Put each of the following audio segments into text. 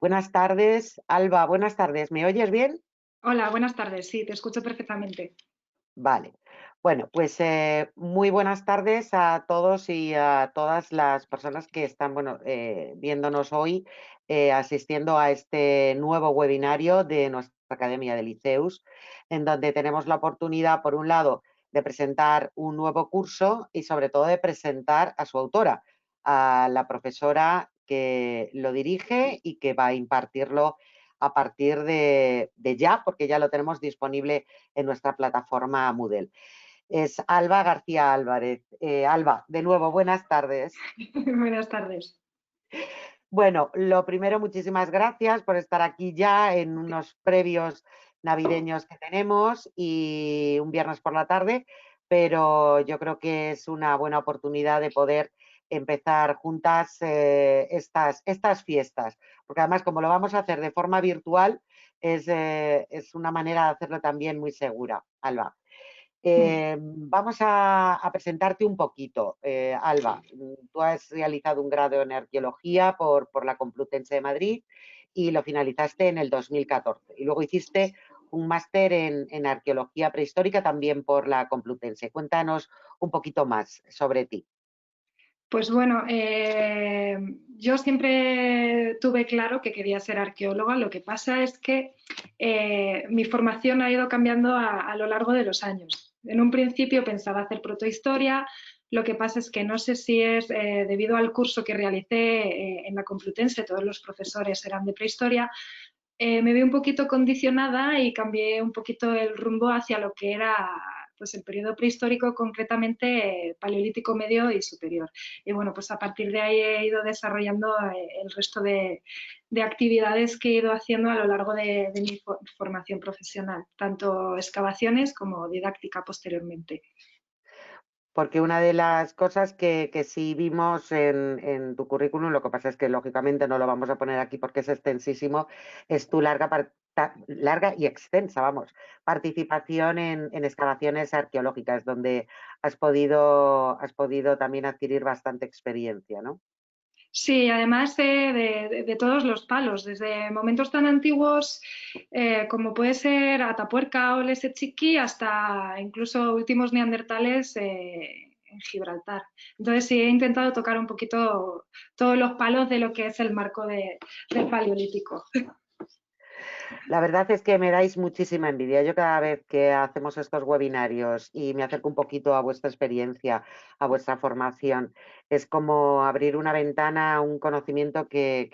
Buenas tardes, Alba, buenas tardes. ¿Me oyes bien? Hola, buenas tardes. Sí, te escucho perfectamente. Vale. Bueno, pues muy buenas tardes a todos y a todas las personas que están, viéndonos hoy, asistiendo a este nuevo webinario de nuestra Academia de Liceus, en donde tenemos la oportunidad, por un lado, de presentar un nuevo curso y sobre todo de presentar a su autora, a la profesora que lo dirige y que va a impartirlo a partir de ya, porque ya lo tenemos disponible en nuestra plataforma Moodle. Es Alba García Álvarez. Alba, de nuevo, buenas tardes. Buenas tardes. Bueno, lo primero, muchísimas gracias por estar aquí ya en unos previos navideños que tenemos y un viernes por la tarde, pero yo creo que es una buena oportunidad de poder empezar juntas estas fiestas, porque además como lo vamos a hacer de forma virtual, es una manera de hacerlo también muy segura, Alba. Vamos a presentarte un poquito, Alba. Tú has realizado un grado en arqueología por la Complutense de Madrid y lo finalizaste en el 2014. Y luego hiciste un máster en arqueología prehistórica también por la Complutense. Cuéntanos un poquito más sobre ti. Pues bueno, yo siempre tuve claro que quería ser arqueóloga. Lo que pasa es que mi formación ha ido cambiando a lo largo de los años. En un principio pensaba hacer protohistoria. Lo que pasa es que no sé si es debido al curso que realicé en la Complutense, todos los profesores eran de prehistoria. Me vi un poquito condicionada y cambié un poquito el rumbo hacia lo que era pues el periodo prehistórico, concretamente paleolítico medio y superior. Y bueno, pues a partir de ahí he ido desarrollando el resto de actividades que he ido haciendo a lo largo de mi formación profesional, tanto excavaciones como didáctica posteriormente. Porque una de las cosas que sí vimos en tu currículum, lo que pasa es que lógicamente no lo vamos a poner aquí porque es extensísimo, es tu larga y extensa, vamos, participación en excavaciones arqueológicas, donde has podido también adquirir bastante experiencia, ¿no? Sí, además de todos los palos, desde momentos tan antiguos como puede ser Atapuerca o Lesechiqui hasta incluso últimos neandertales en Gibraltar. Entonces sí, he intentado tocar un poquito todos los palos de lo que es el marco del Paleolítico. La verdad es que me dais muchísima envidia. Yo cada vez que hacemos estos webinarios y me acerco un poquito a vuestra experiencia, a vuestra formación, es como abrir una ventana a un conocimiento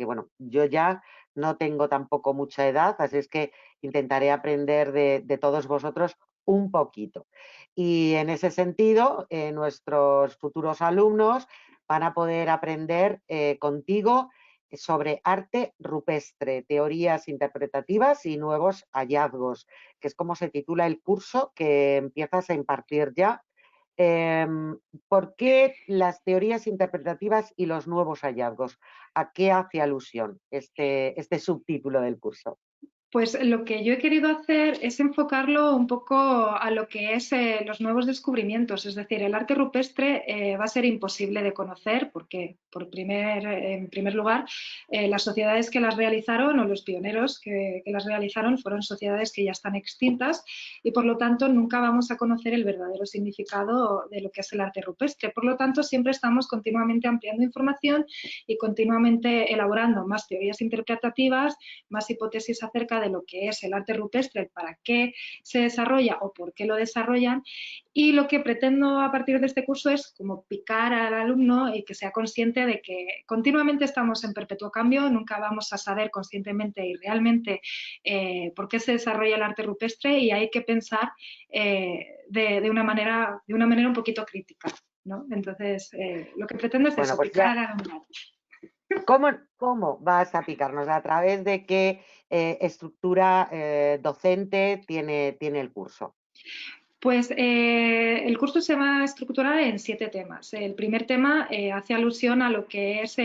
bueno, yo ya no tengo tampoco mucha edad, así es que intentaré aprender de todos vosotros un poquito. Y en ese sentido, nuestros futuros alumnos van a poder aprender contigo sobre arte rupestre, teorías interpretativas y nuevos hallazgos, que es como se titula el curso que empiezas a impartir ya. Eh, ¿Por qué las teorías interpretativas y los nuevos hallazgos? ¿A qué hace alusión este subtítulo del curso? Pues lo que yo he querido hacer es enfocarlo un poco a lo que es los nuevos descubrimientos, es decir, el arte rupestre va a ser imposible de conocer porque, en primer lugar, las sociedades que las realizaron o los pioneros que las realizaron fueron sociedades que ya están extintas y, por lo tanto, nunca vamos a conocer el verdadero significado de lo que es el arte rupestre. Por lo tanto, siempre estamos continuamente ampliando información y continuamente elaborando más teorías interpretativas, más hipótesis acerca de lo que es el arte rupestre, el para qué se desarrolla o por qué lo desarrollan. Y lo que pretendo a partir de este curso es como picar al alumno y que sea consciente de que continuamente estamos en perpetuo cambio, nunca vamos a saber conscientemente y realmente por qué se desarrolla el arte rupestre y hay que pensar de una manera un poquito crítica, ¿no? Entonces, lo que pretendo es Bueno, eso, pues picar ya, al alumnado. ¿cómo vas a picarnos? ¿A través de qué estructura docente tiene el curso? Pues el curso se va a estructurar en 7 temas. El primer tema hace alusión a lo que es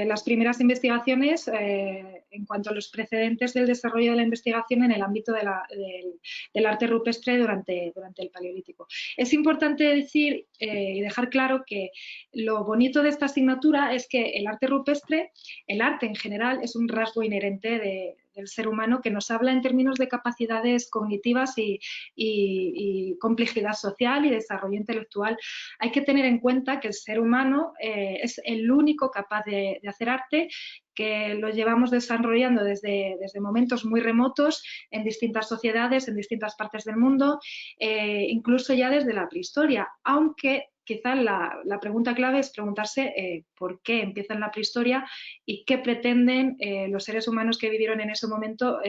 las primeras investigaciones en cuanto a los precedentes del desarrollo de la investigación en el ámbito del arte rupestre durante el Paleolítico. Es importante decir y dejar claro que lo bonito de esta asignatura es que el arte rupestre, el arte en general, es un rasgo inherente del ser humano que nos habla en términos de capacidades cognitivas y complejidad social y desarrollo intelectual. Hay que tener en cuenta que el ser humano es el único capaz de hacer arte, que lo llevamos desarrollando desde momentos muy remotos en distintas sociedades, en distintas partes del mundo, incluso ya desde la prehistoria, aunque quizá la pregunta clave es preguntarse por qué empieza en la prehistoria y qué pretenden los seres humanos que vivieron en ese momento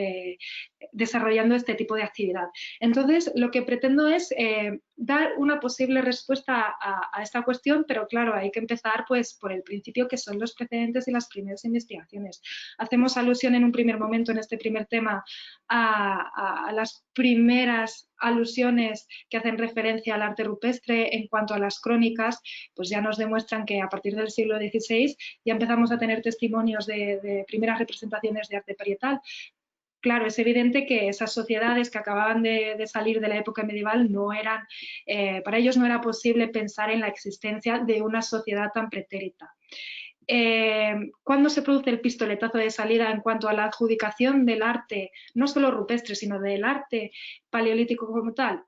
desarrollando este tipo de actividad. Entonces, lo que pretendo es dar una posible respuesta a esta cuestión, pero claro, hay que empezar pues, por el principio, que son los precedentes y las primeras investigaciones. Hacemos alusión en un primer momento, en este primer tema, a las primeras alusiones que hacen referencia al arte rupestre. En cuanto a las crónicas, pues ya nos demuestran que a partir del siglo XVI ya empezamos a tener testimonios de primeras representaciones de arte parietal. Claro, es evidente que esas sociedades que acababan de salir de la época medieval no eran, para ellos no era posible pensar en la existencia de una sociedad tan pretérita. ¿Cuándo se produce el pistoletazo de salida en cuanto a la adjudicación del arte, no solo rupestre, sino del arte paleolítico como tal?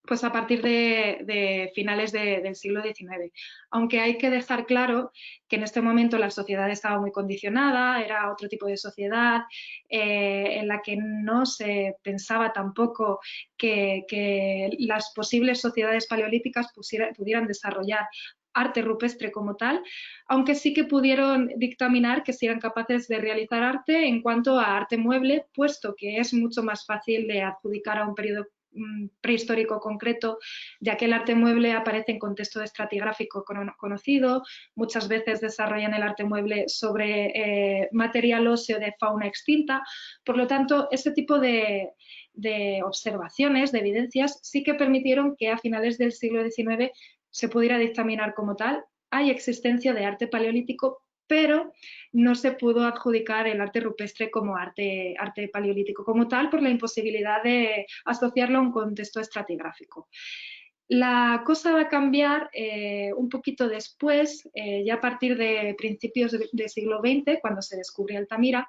Pues a partir de finales del siglo XIX. Aunque hay que dejar claro que en este momento la sociedad estaba muy condicionada, era otro tipo de sociedad en la que no se pensaba tampoco que las posibles sociedades paleolíticas pudieran desarrollar arte rupestre como tal, aunque sí que pudieron dictaminar que sí eran capaces de realizar arte en cuanto a arte mueble, puesto que es mucho más fácil de adjudicar a un periodo prehistórico concreto, ya que el arte mueble aparece en contexto estratigráfico conocido, muchas veces desarrollan el arte mueble sobre material óseo de fauna extinta. Por lo tanto, este tipo de observaciones, de evidencias, sí que permitieron que a finales del siglo XIX se pudiera dictaminar como tal: hay existencia de arte paleolítico, pero no se pudo adjudicar el arte rupestre como arte paleolítico como tal, por la imposibilidad de asociarlo a un contexto estratigráfico. La cosa va a cambiar un poquito después, ya a partir de principios del siglo XX, cuando se descubrió Altamira.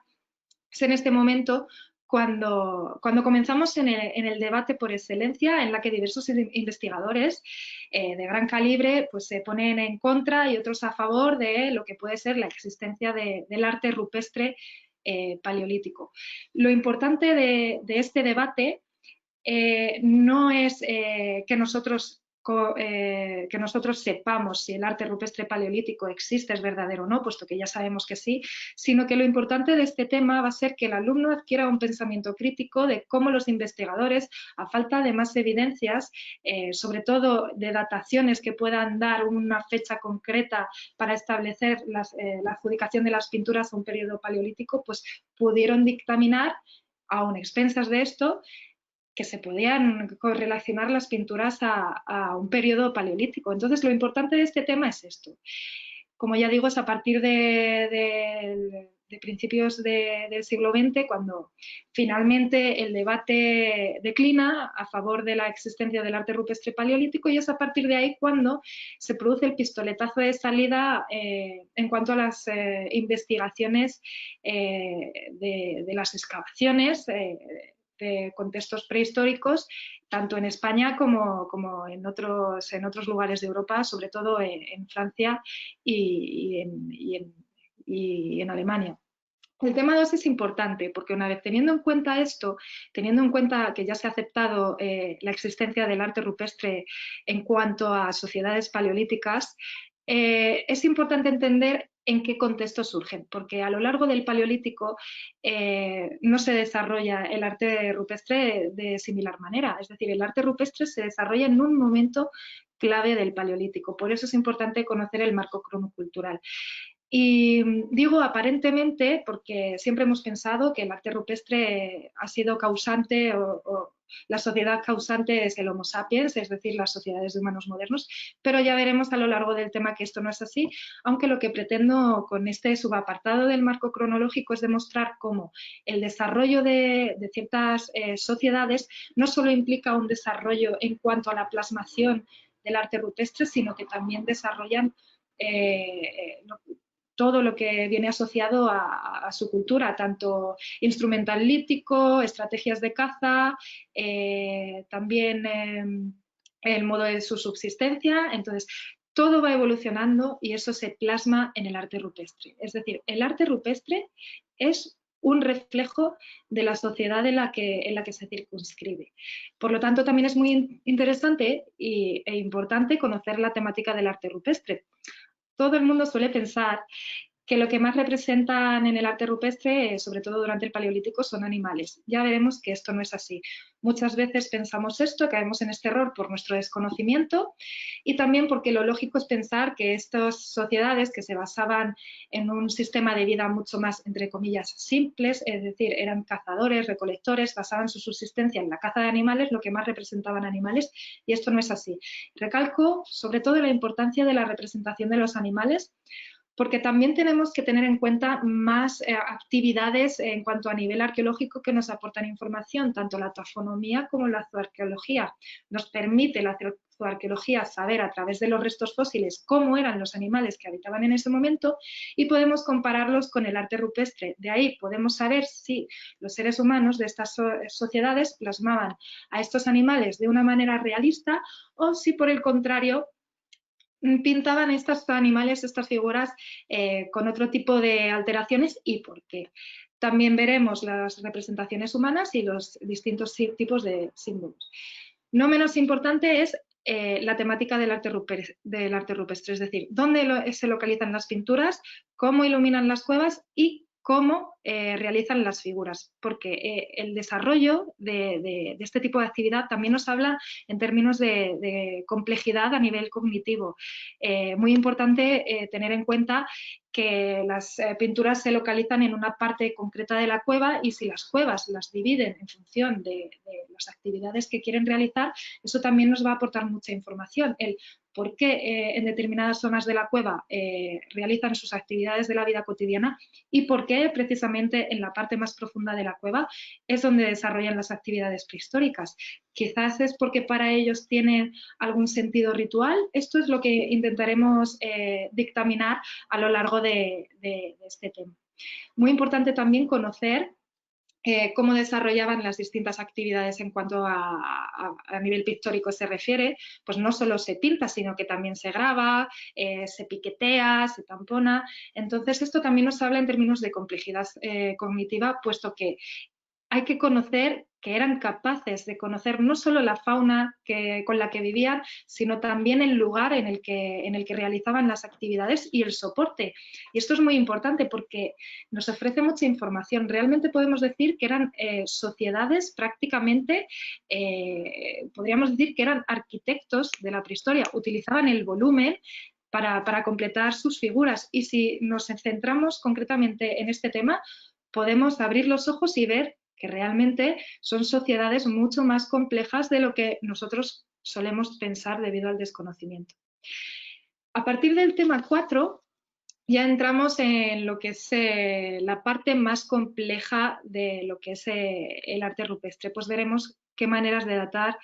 Es en este momento cuando comenzamos en el debate por excelencia, en la que diversos investigadores de gran calibre pues, se ponen en contra y otros a favor de lo que puede ser la existencia del arte rupestre paleolítico. Lo importante de este debate no es que nosotros sepamos si el arte rupestre paleolítico existe, es verdadero o no, puesto que ya sabemos que sí, sino que lo importante de este tema va a ser que el alumno adquiera un pensamiento crítico de cómo los investigadores, a falta de más evidencias, sobre todo de dataciones que puedan dar una fecha concreta para establecer la adjudicación de las pinturas a un periodo paleolítico, pues pudieron dictaminar, aún expensas de esto, que se podían correlacionar las pinturas a un periodo paleolítico. Entonces, lo importante de este tema es esto. Como ya digo, es a partir de principios del siglo XX cuando finalmente el debate declina a favor de la existencia del arte rupestre paleolítico, y es a partir de ahí cuando se produce el pistoletazo de salida en cuanto a las investigaciones de las excavaciones de contextos prehistóricos, tanto en España como en otros lugares de Europa, sobre todo en Francia y en Alemania. El tema 2 es importante porque, una vez teniendo en cuenta esto, teniendo en cuenta que ya se ha aceptado la existencia del arte rupestre en cuanto a sociedades paleolíticas, es importante entender en qué contexto surgen, porque a lo largo del Paleolítico no se desarrolla el arte rupestre de similar manera. Es decir, el arte rupestre se desarrolla en un momento clave del Paleolítico. Por eso es importante conocer el marco cronocultural. Y digo aparentemente porque siempre hemos pensado que el arte rupestre ha sido causante la sociedad causante es el Homo sapiens, es decir, las sociedades de humanos modernos, pero ya veremos a lo largo del tema que esto no es así, aunque lo que pretendo con este subapartado del marco cronológico es demostrar cómo el desarrollo de ciertas sociedades no solo implica un desarrollo en cuanto a la plasmación del arte rupestre, sino que también desarrollan todo lo que viene asociado a su cultura, tanto instrumental lítico, estrategias de caza, también el modo de su subsistencia. Entonces, todo va evolucionando y eso se plasma en el arte rupestre. Es decir, el arte rupestre es un reflejo de la sociedad en la que se circunscribe. Por lo tanto, también es muy interesante e importante conocer la temática del arte rupestre. Todo el mundo suele pensar que lo que más representan en el arte rupestre, sobre todo durante el Paleolítico, son animales. Ya veremos que esto no es así. Muchas veces pensamos esto, caemos en este error por nuestro desconocimiento y también porque lo lógico es pensar que estas sociedades que se basaban en un sistema de vida mucho más, entre comillas, simples, es decir, eran cazadores, recolectores, basaban su subsistencia en la caza de animales, lo que más representaban animales, y esto no es así. Recalco sobre todo la importancia de la representación de los animales, porque también tenemos que tener en cuenta más actividades en cuanto a nivel arqueológico que nos aportan información, tanto la taxonomía como la zooarqueología. Nos permite la zooarqueología saber a través de los restos fósiles cómo eran los animales que habitaban en ese momento y podemos compararlos con el arte rupestre. De ahí podemos saber si los seres humanos de estas sociedades plasmaban a estos animales de una manera realista o si por el contrario pintaban estos animales, estas figuras, con otro tipo de alteraciones y por qué. También veremos las representaciones humanas y los distintos tipos de símbolos. No menos importante es la temática del arte rupestre, es decir, dónde se localizan las pinturas, cómo iluminan las cuevas y cómo realizan las figuras, porque el desarrollo de este tipo de actividad también nos habla en términos de complejidad a nivel cognitivo. Muy importante tener en cuenta que las pinturas se localizan en una parte concreta de la cueva y si las cuevas las dividen en función de las actividades que quieren realizar, eso también nos va a aportar mucha información. El por qué en determinadas zonas de la cueva realizan sus actividades de la vida cotidiana y por qué precisamente en la parte más profunda de la cueva es donde desarrollan las actividades prehistóricas. Quizás es porque para ellos tienen algún sentido ritual. Esto es lo que intentaremos dictaminar a lo largo de este tema. Muy importante también conocer cómo desarrollaban las distintas actividades en cuanto a nivel pictórico se refiere, pues no solo se pinta, sino que también se graba, se piquetea, se tampona. Entonces, esto también nos habla en términos de complejidad cognitiva, puesto que hay que conocer que eran capaces de conocer no solo la fauna con la que vivían, sino también el lugar en el que realizaban las actividades y el soporte. Y esto es muy importante porque nos ofrece mucha información. Realmente podemos decir que eran sociedades prácticamente, podríamos decir que eran arquitectos de la prehistoria, utilizaban el volumen para completar sus figuras. Y si nos centramos concretamente en este tema, podemos abrir los ojos y ver que realmente son sociedades mucho más complejas de lo que nosotros solemos pensar debido al desconocimiento. A partir del tema 4 ya entramos en lo que es la parte más compleja de lo que es el arte rupestre. Pues veremos qué maneras de datar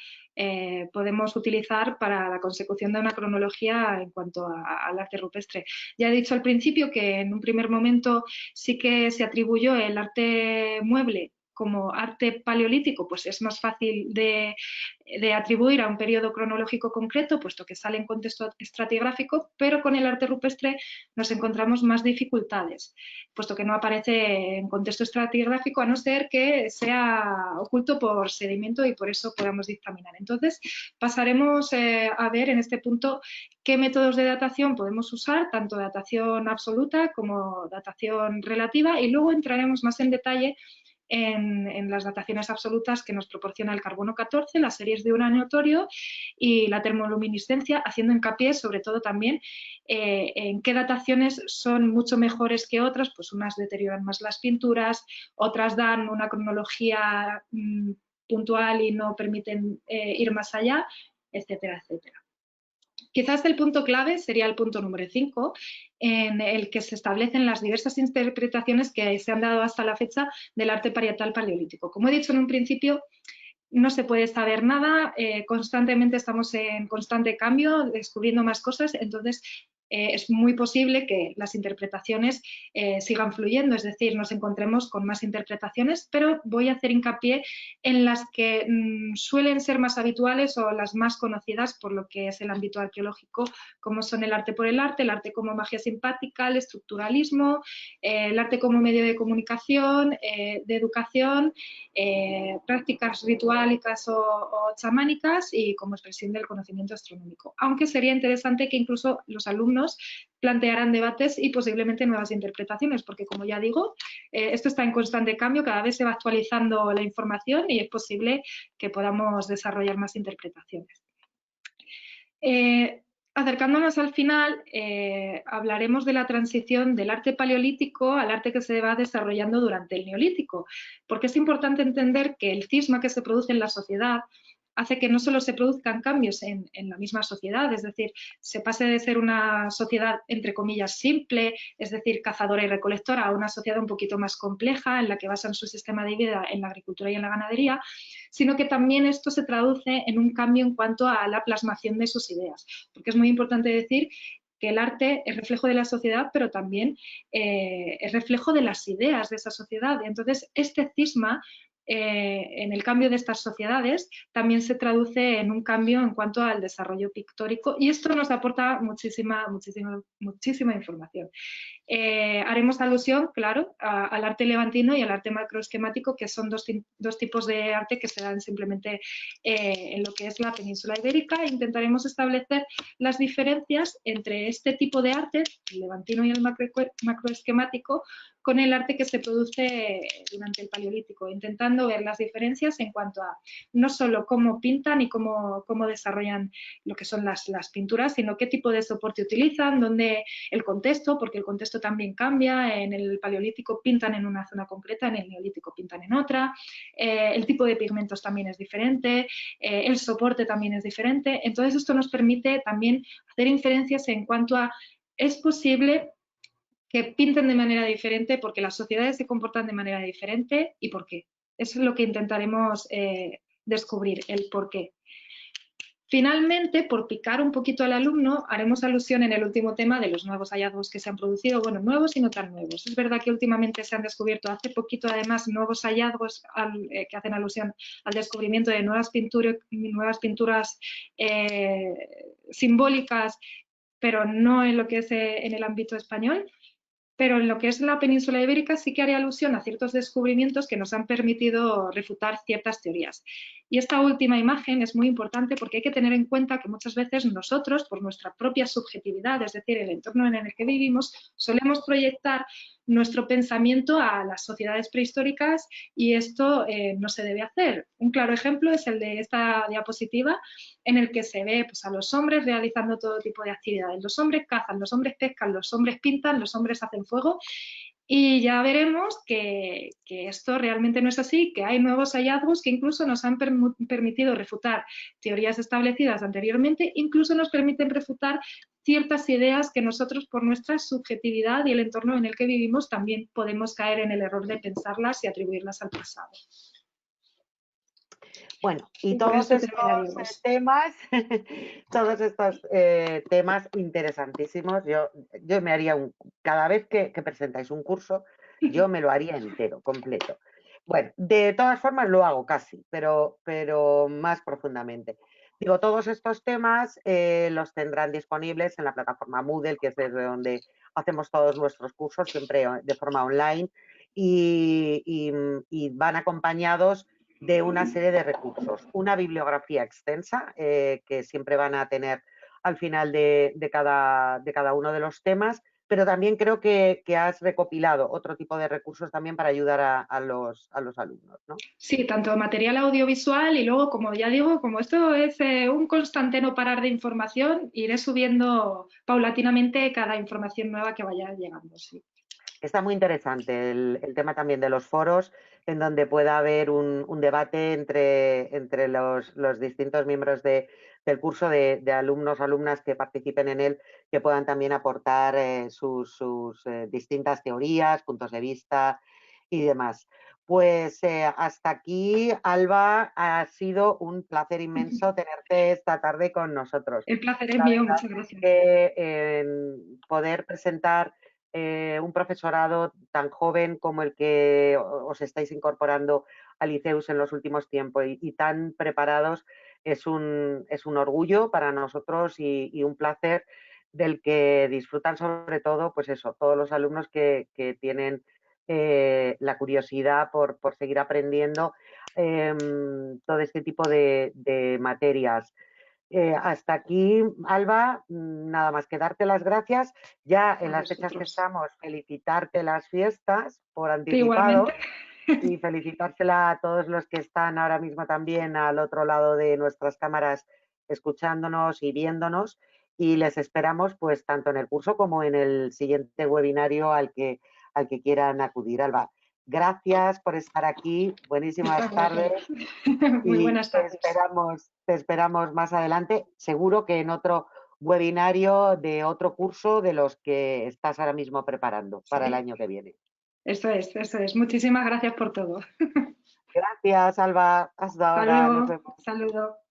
podemos utilizar para la consecución de una cronología en cuanto al arte rupestre. Ya he dicho al principio que en un primer momento sí que se atribuyó el arte mueble como arte paleolítico, pues es más fácil de atribuir a un periodo cronológico concreto, puesto que sale en contexto estratigráfico, pero con el arte rupestre nos encontramos más dificultades, puesto que no aparece en contexto estratigráfico, a no ser que sea oculto por sedimento y por eso podamos dictaminar. Entonces, pasaremos a ver en este punto qué métodos de datación podemos usar, tanto datación absoluta como datación relativa, y luego entraremos más en detalle en las dataciones absolutas que nos proporciona el carbono 14, las series de uranio torio y la termoluminiscencia, haciendo hincapié sobre todo también en qué dataciones son mucho mejores que otras, pues unas deterioran más las pinturas, otras dan una cronología puntual y no permiten ir más allá, etcétera, etcétera. Quizás el punto clave sería el punto número 5, en el que se establecen las diversas interpretaciones que se han dado hasta la fecha del arte parietal paleolítico. Como he dicho en un principio, no se puede saber nada, constantemente estamos en constante cambio, descubriendo más cosas, entonces es muy posible que las interpretaciones sigan fluyendo, es decir, nos encontremos con más interpretaciones, pero voy a hacer hincapié en las que suelen ser más habituales o las más conocidas por lo que es el ámbito arqueológico, como son el arte por el arte como magia simpática, el estructuralismo, el arte como medio de comunicación, de educación, prácticas rituálicas o chamánicas y como expresión del conocimiento astronómico. Aunque sería interesante que incluso los alumnos plantearan debates y posiblemente nuevas interpretaciones, porque como ya digo, esto está en constante cambio, cada vez se va actualizando la información y es posible que podamos desarrollar más interpretaciones. Acercándonos al final, hablaremos de la transición del arte paleolítico al arte que se va desarrollando durante el neolítico, porque es importante entender que el cisma que se produce en la sociedad hace que no solo se produzcan cambios en la misma sociedad, es decir, se pase de ser una sociedad, entre comillas, simple, es decir, cazadora y recolectora, a una sociedad un poquito más compleja, en la que basan su sistema de vida en la agricultura y en la ganadería, sino que también esto se traduce en un cambio en cuanto a la plasmación de sus ideas, porque es muy importante decir que el arte es reflejo de la sociedad, pero también es reflejo de las ideas de esa sociedad. Entonces, este cisma en el cambio de estas sociedades también se traduce en un cambio en cuanto al desarrollo pictórico y esto nos aporta muchísima información. Haremos alusión, claro, al arte levantino y al arte macroesquemático, que son dos tipos de arte que se dan simplemente en lo que es la península ibérica. Intentaremos establecer las diferencias entre este tipo de arte, el levantino y el macroesquemático, con el arte que se produce durante el Paleolítico, intentando ver las diferencias en cuanto a no solo cómo pintan y cómo desarrollan lo que son las pinturas, sino qué tipo de soporte utilizan, dónde el contexto, porque el contexto también cambia, en el Paleolítico pintan en una zona concreta, en el Neolítico pintan en otra, el tipo de pigmentos también es diferente, el soporte también es diferente, entonces esto nos permite también hacer inferencias en cuanto a es posible que pinten de manera diferente porque las sociedades se comportan de manera diferente y por qué. Eso es lo que intentaremos descubrir, el por qué. Finalmente, por picar un poquito al alumno, haremos alusión en el último tema de los nuevos hallazgos que se han producido, bueno, nuevos y no tan nuevos. Es verdad que últimamente se han descubierto hace poquito, además, nuevos hallazgos que hacen alusión al descubrimiento de nuevas pinturas simbólicas, pero no en lo que es en el ámbito español. Pero en lo que es la península ibérica sí que haré alusión a ciertos descubrimientos que nos han permitido refutar ciertas teorías. Y esta última imagen es muy importante porque hay que tener en cuenta que muchas veces nosotros, por nuestra propia subjetividad, es decir, el entorno en el que vivimos, solemos proyectar nuestro pensamiento a las sociedades prehistóricas y esto no se debe hacer. Un claro ejemplo es el de esta diapositiva en el que se ve pues, a los hombres realizando todo tipo de actividades. Los hombres cazan, los hombres pescan, los hombres pintan, los hombres hacen fuego y ya veremos que esto realmente no es así, que hay nuevos hallazgos que incluso nos han permitido refutar teorías establecidas anteriormente, incluso nos permiten refutar ciertas ideas que nosotros por nuestra subjetividad y el entorno en el que vivimos también podemos caer en el error de pensarlas y atribuirlas al pasado. Bueno, y todos estos temas, todos estos temas interesantísimos, yo me haría cada vez que presentáis un curso, yo me lo haría entero, completo. Bueno, de todas formas lo hago casi, pero más profundamente. Digo, todos estos temas los tendrán disponibles en la plataforma Moodle, que es desde donde hacemos todos nuestros cursos, siempre de forma online, y van acompañados de una serie de recursos. Una bibliografía extensa que siempre van a tener al final de cada uno de los temas, pero también creo que has recopilado otro tipo de recursos también para ayudar a los alumnos, ¿no? Sí, tanto material audiovisual y luego, como ya digo, como esto es un constante no parar de información, iré subiendo paulatinamente cada información nueva que vaya llegando. Sí. Está muy interesante el tema también de los foros, en donde pueda haber un debate entre los distintos miembros del curso, de alumnos, alumnas que participen en él, que puedan también aportar sus distintas teorías, puntos de vista y demás. Pues hasta aquí, Alba, ha sido un placer inmenso tenerte esta tarde con nosotros. El placer es La mío, verdad muchas es gracias. que poder presentar un profesorado tan joven como el que os estáis incorporando al ICEUS en los últimos tiempos y tan preparados es un orgullo para nosotros y un placer del que disfrutan sobre todo, pues eso, todos los alumnos que tienen la curiosidad por seguir aprendiendo todo este tipo de materias. Hasta aquí, Alba, nada más que darte las gracias. Ya en A las fechas que vosotros. estamos, felicitarte las fiestas por Igualmente. anticipado y felicitársela a todos los que están ahora mismo también al otro lado de nuestras cámaras escuchándonos y viéndonos. Y les esperamos pues tanto en el curso como en el siguiente webinario al que quieran acudir. Alba, gracias por estar aquí. Buenísimas Muchas gracias. tardes Muy y buenas tardes. te esperamos más adelante, seguro que en otro webinario de otro curso de los que estás ahora mismo preparando para el Sí, año que viene. eso es, eso es. Muchísimas gracias por todo. Gracias, Alba. Hasta Hasta ahora. Nos luego. vemos. Saludos.